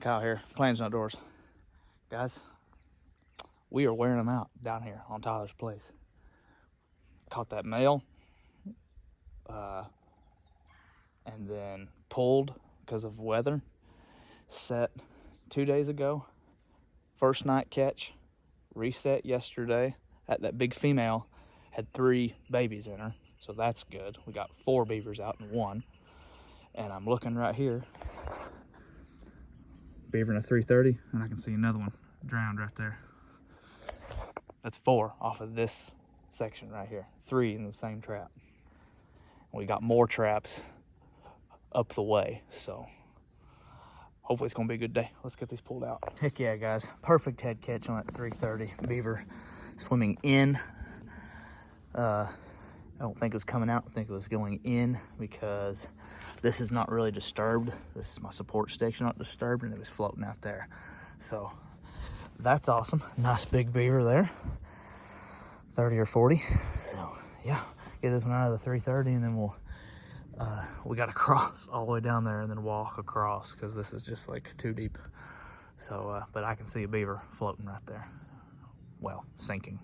Kyle here, Plainsmen Outdoors. Guys, we are wearing them out down here on Tyler's place. Caught that male, and then pulled because of weather. Set 2 days ago. First night catch, reset yesterday. That big female had 3 babies in her, so that's good. We got 4 beavers out in one. And I'm looking right here. Beaver in a 330, and I can see another one drowned right there. That's 4 off of this section right here. 3 in the same trap. And we got more traps up the way, so hopefully it's gonna be a good day. Let's get these pulled out. Heck yeah, guys. Perfect head catch on that 330 beaver swimming in. I don't think it was coming out. I think it was going in because this is not really disturbed. This is my support station, not disturbed, and it was floating out there. So that's awesome. Nice big beaver there. 30 or 40. So yeah, get this one out of the 330, and then we got to cross all the way down there and then walk across because this is just like too deep. So, but I can see a beaver floating right there. Well, sinking.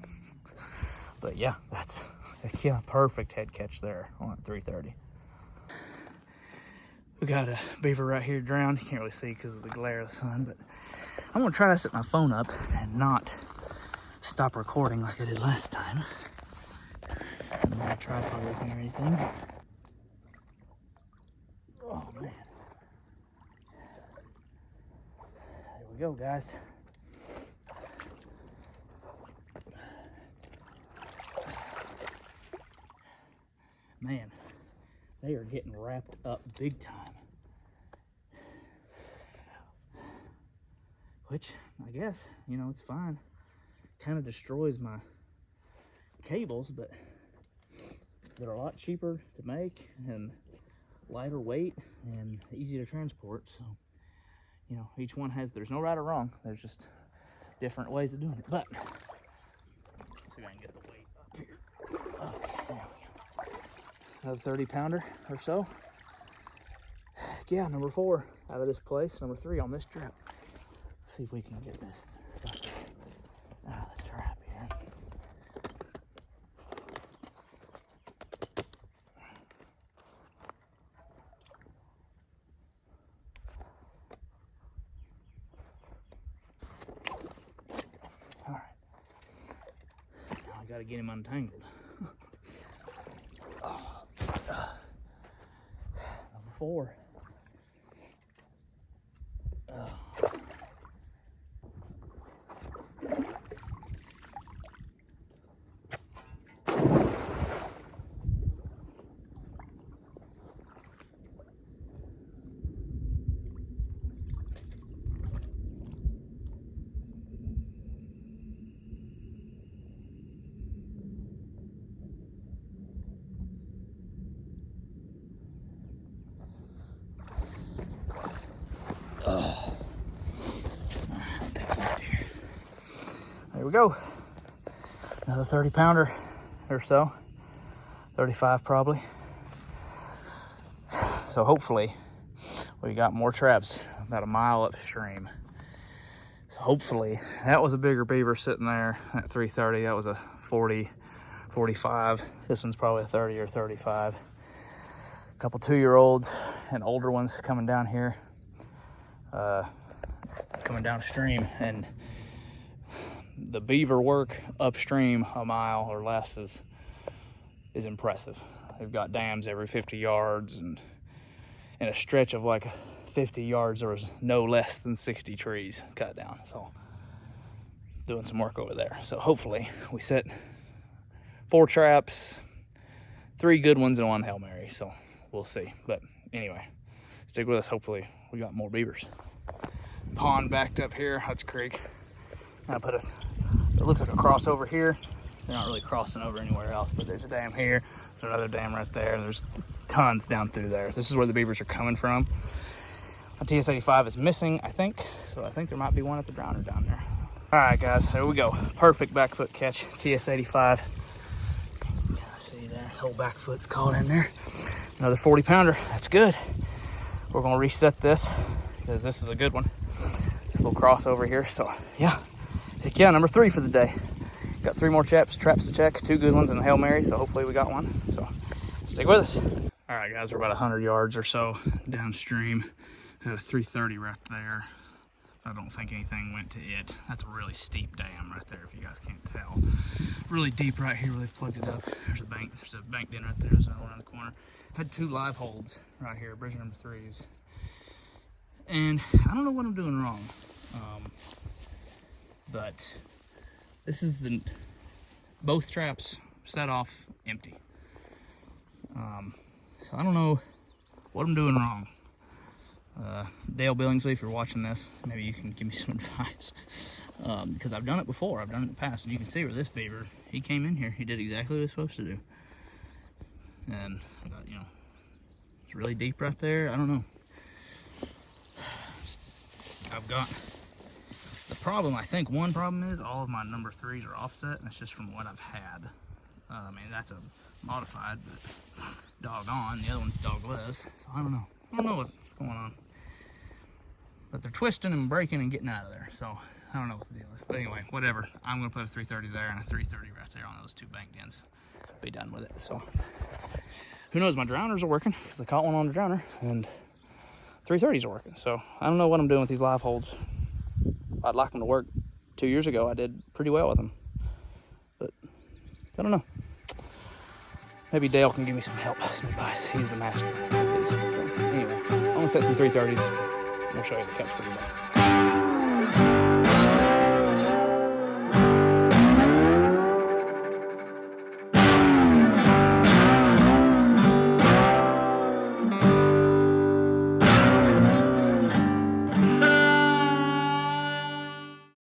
But yeah, that's yeah, perfect head catch there on that 330. We got a beaver right here drowned. You can't really see because of the glare of the sun, but I'm gonna try to set my phone up and not stop recording like I did last time. I'm not tripod looking or anything. Oh man. There we go, guys. Man, they are getting wrapped up big time. Which, I guess, you know, it's fine. Kind of destroys my cables, but they're a lot cheaper to make and lighter weight and easy to transport. So, you know, each one has, there's no right or wrong. There's just different ways of doing it. But, let's see if I can get the weight up here. Okay, there we go. Another 30 pounder or so. Yeah, number 4 out of this place, number 3 on this trap. Let's see if we can get this stuff out of the trap here. All right. Now I gotta get him untangled. Number 4. There we go. Another 30 pounder or so. 35 probably. So hopefully we got more traps about a mile upstream. So hopefully that was a bigger beaver sitting there at 330. That was a 40, 45. This one's probably a 30 or 35. A couple 2-year-olds and older ones coming down here. Coming downstream, and the beaver work upstream a mile or less is impressive. They've got dams every 50 yards, and in a stretch of like 50 yards there was no less than 60 trees cut down. So doing some work over there. So hopefully we set 4 traps, 3 good ones and 1 Hail Mary. So we'll see. But anyway, stick with us. Hopefully we got more beavers. Pond backed up here. That's creek. I put it looks like a crossover here. They're not really crossing over anywhere else, but there's a dam here. There's another dam right there. There's tons down through there. This is where the beavers are coming from. A TS-85 is missing, I think. So I think there might be one at the drowner down there. All right, guys, there we go. Perfect back foot catch, TS-85. See there, whole back foot's caught in there. Another 40 pounder, that's good. We're gonna reset this, because this is a good one. This little crossover here. So yeah, heck yeah, number 3 for the day. Got 3 more traps to check, 2 good ones and a Hail Mary, so hopefully we got one. So stick with us. All right, guys, we're about 100 yards or so downstream. Had a 330 right there. I don't think anything went to it. That's a really steep dam right there, if you guys can't tell. Really deep right here where they've plugged it up. There's a bank in right there. There's another one around the corner. Had 2 live holds right here, bridge number 3s. And I don't know what I'm doing wrong. But this is both traps set off empty. So I don't know what I'm doing wrong. Dale Billingsley, if you're watching this, maybe you can give me some advice. Because I've done it before, I've done it in the past, and you can see where this beaver, he came in here, he did exactly what he was supposed to do. And I got, it's really deep right there. I don't know. I've got the problem. I think one problem is all of my number 3s are offset, and it's just from what I've had. I mean, that's a modified, but doggone, the other one's dogless. So I don't know what's going on. But they're twisting and breaking and getting out of there. So I don't know what the deal is. But anyway, whatever. I'm gonna put a 330 there and a 330 right there on those 2 bank ends. Be done with it. So who knows? My drowners are working because I caught one on the drowner, and 330s are working. So I don't know what I'm doing with these live holds. I'd like them to work. 2 years ago, I did pretty well with them, but I don't know. Maybe Dale can give me some help, some advice. He's the master of these. So anyway, I'm gonna set some 330s. We'll show you the catch for today.